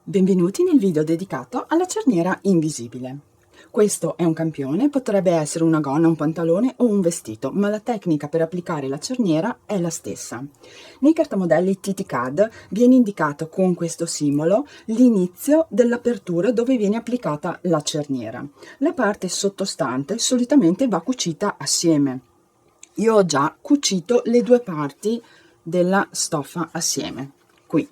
Benvenuti nel video dedicato alla cerniera invisibile. Questo è un campione, potrebbe essere una gonna, un pantalone o un vestito, ma la tecnica per applicare la cerniera è la stessa. Nei cartamodelli TT-CAD viene indicato con questo simbolo l'inizio dell'apertura dove viene applicata la cerniera. La parte sottostante solitamente va cucita assieme. Io ho già cucito le due parti della stoffa assieme, qui.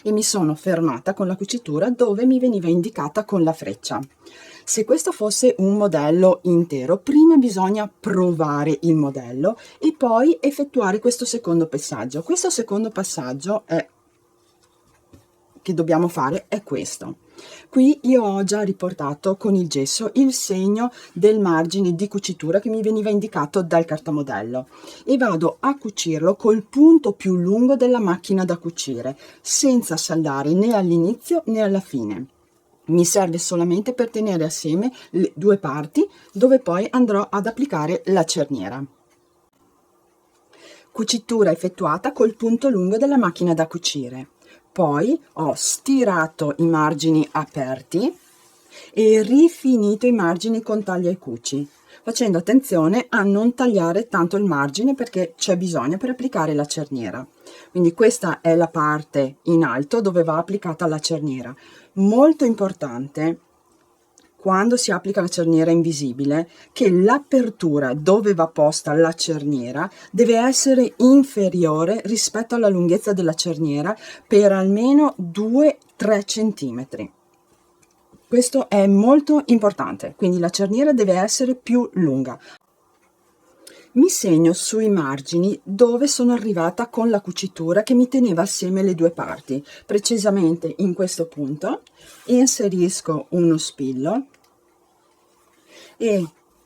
E mi sono fermata con la cucitura dove mi veniva indicata con la freccia. Se questo fosse un modello intero, prima bisogna provare il modello e poi effettuare questo secondo passaggio. Questo secondo passaggio che dobbiamo fare è questo. Qui io ho già riportato con il gesso il segno del margine di cucitura che mi veniva indicato dal cartamodello e vado a cucirlo col punto più lungo della macchina da cucire, senza saldare né all'inizio né alla fine. Mi serve solamente per tenere assieme le due parti dove poi andrò ad applicare la cerniera. Cucitura effettuata col punto lungo della macchina da cucire. Poi ho stirato i margini aperti e rifinito i margini con taglia e cuci, facendo attenzione a non tagliare tanto il margine perché c'è bisogno per applicare la cerniera. Quindi questa è la parte in alto dove va applicata la cerniera. Molto importante quando si applica la cerniera invisibile che l'apertura dove va posta la cerniera deve essere inferiore rispetto alla lunghezza della cerniera per almeno 2-3 centimetri. Questo è molto importante, quindi la cerniera deve essere più lunga. Mi segno sui margini dove sono arrivata con la cucitura che mi teneva assieme le due parti. Precisamente in questo punto inserisco uno spillo e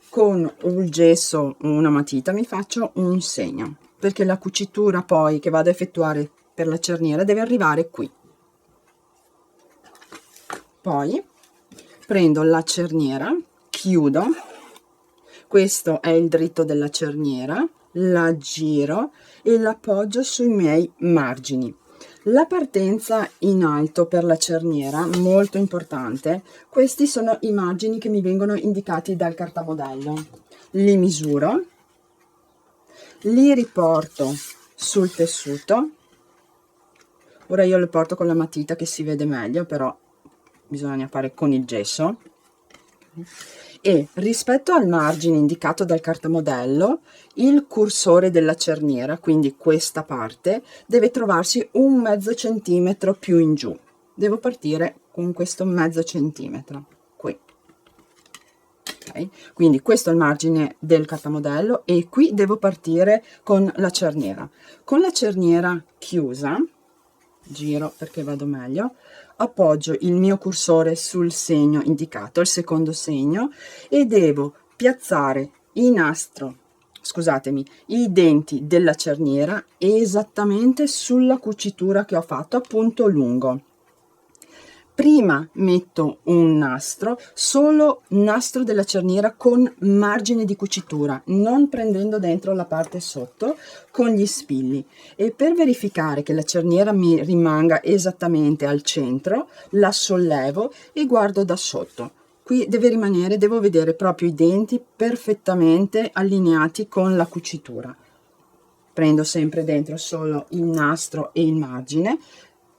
con il gesso o una matita mi faccio un segno, perché la cucitura poi che vado a effettuare per la cerniera deve arrivare qui. Poi prendo la cerniera, chiudo, questo è il dritto della cerniera, la giro e l'appoggio sui miei margini. La partenza in alto per la cerniera, molto importante, questi sono i margini che mi vengono indicati dal cartamodello. Li misuro, li riporto sul tessuto. Ora io le porto con la matita che si vede meglio, però bisogna fare con il gesso. E rispetto al margine indicato dal cartamodello, il cursore della cerniera, quindi questa parte, deve trovarsi un mezzo centimetro più in giù. Devo partire con questo mezzo centimetro qui. Okay? Quindi questo è il margine del cartamodello e qui devo partire con la cerniera. Con la cerniera chiusa, giro perché vado meglio, appoggio il mio cursore sul segno indicato, il secondo segno, e devo piazzare i denti della cerniera esattamente sulla cucitura che ho fatto a punto lungo. Prima metto un nastro, solo nastro della cerniera con margine di cucitura, non prendendo dentro la parte sotto con gli spilli, e per verificare che la cerniera mi rimanga esattamente al centro la sollevo e guardo da sotto. Qui deve rimanere, devo vedere proprio i denti perfettamente allineati con la cucitura. Prendo sempre dentro solo il nastro e il margine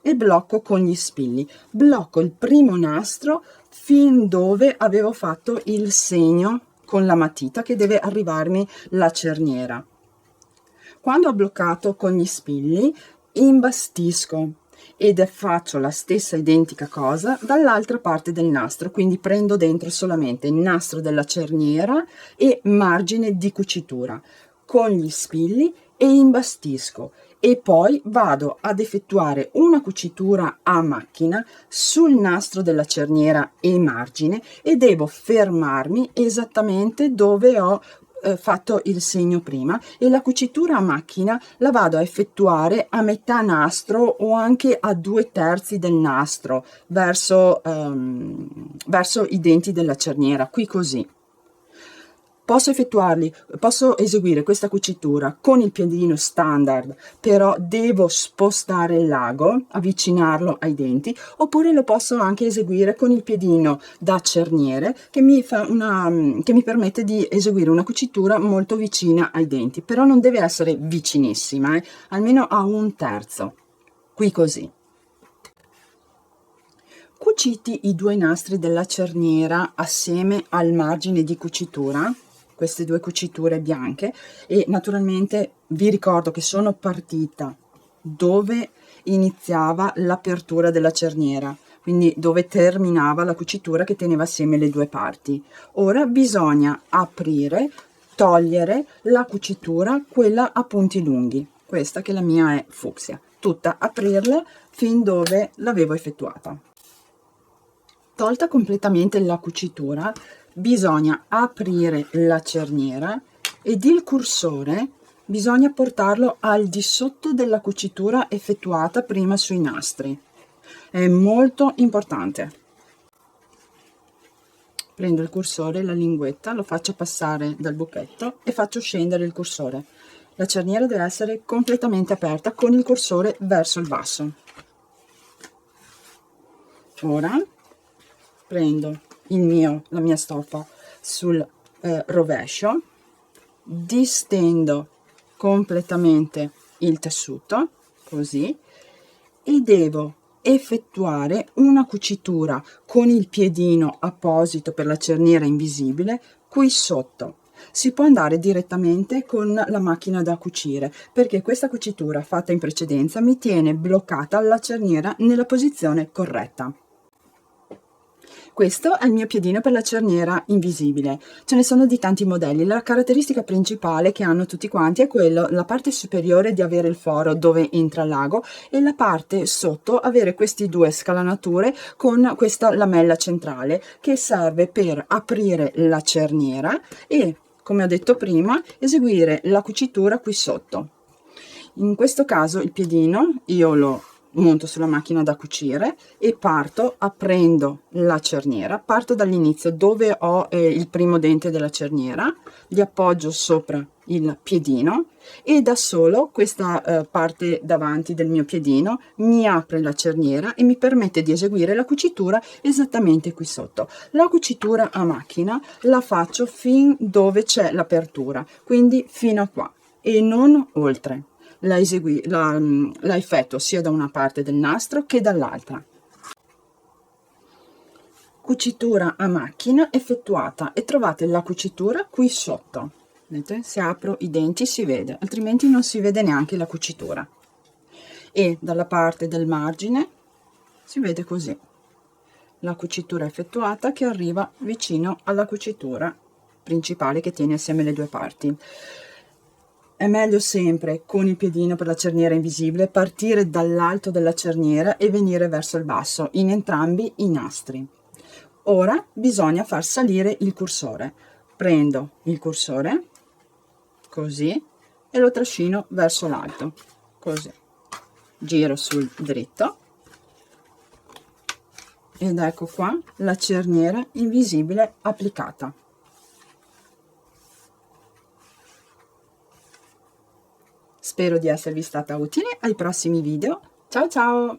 e blocco con gli spilli. Blocco il primo nastro fin dove avevo fatto il segno con la matita che deve arrivarmi la cerniera. Quando ho bloccato con gli spilli, imbastisco ed faccio la stessa identica cosa dall'altra parte del nastro, quindi prendo dentro solamente il nastro della cerniera e margine di cucitura con gli spilli e imbastisco, e poi vado ad effettuare una cucitura a macchina sul nastro della cerniera e margine e devo fermarmi esattamente dove ho fatto il segno prima, e la cucitura a macchina la vado a effettuare a metà nastro o anche a 2/3 del nastro verso i denti della cerniera, qui così. Posso eseguire questa cucitura con il piedino standard, però devo spostare il lago, avvicinarlo ai denti, oppure lo posso anche eseguire con il piedino da cerniere che mi permette di eseguire una cucitura molto vicina ai denti, però non deve essere vicinissima, almeno a 1/3, qui così. Cuciti i 2 nastri della cerniera assieme al margine di cucitura, queste 2 cuciture bianche, e naturalmente vi ricordo che sono partita dove iniziava l'apertura della cerniera, quindi dove terminava la cucitura che teneva assieme le 2 parti. Ora bisogna aprire, togliere la cucitura, quella a punti lunghi, questa che la mia è fucsia, tutta aprirla fin dove l'avevo effettuata. Tolta completamente la cucitura, bisogna aprire la cerniera ed il cursore bisogna portarlo al di sotto della cucitura effettuata prima sui nastri. È molto importante. Prendo il cursore, la linguetta, lo faccio passare dal buchetto e faccio scendere il cursore. La cerniera deve essere completamente aperta con il cursore verso il basso. Ora prendo la mia stoffa sul rovescio, distendo completamente il tessuto, così, e devo effettuare una cucitura con il piedino apposito per la cerniera invisibile qui sotto. Si può andare direttamente con la macchina da cucire, perché questa cucitura fatta in precedenza mi tiene bloccata la cerniera nella posizione corretta. Questo è il mio piedino per la cerniera invisibile. Ce ne sono di tanti modelli. La caratteristica principale che hanno tutti quanti è la parte superiore di avere il foro dove entra il lago e la parte sotto avere queste 2 scalanature con questa lamella centrale che serve per aprire la cerniera e, come ho detto prima, eseguire la cucitura qui sotto. In questo caso il piedino io lo monto sulla macchina da cucire e parto aprendo la cerniera, parto dall'inizio dove ho il primo dente della cerniera, li appoggio sopra il piedino e da solo questa parte davanti del mio piedino mi apre la cerniera e mi permette di eseguire la cucitura esattamente qui sotto. La cucitura a macchina la faccio fin dove c'è l'apertura, quindi fino a qua e non oltre. La effettuo sia da una parte del nastro che dall'altra. Cucitura a macchina effettuata e trovate la cucitura qui sotto. Vedete? Se apro i denti si vede, altrimenti non si vede neanche la cucitura. E dalla parte del margine si vede così la cucitura effettuata che arriva vicino alla cucitura principale che tiene assieme le 2 parti. È meglio sempre con il piedino per la cerniera invisibile partire dall'alto della cerniera e venire verso il basso in entrambi i nastri. Ora bisogna far salire il cursore. Prendo il cursore così e lo trascino verso l'alto, così. Giro sul dritto ed ecco qua la cerniera invisibile applicata. Spero di esservi stata utile. Ai prossimi video. Ciao ciao!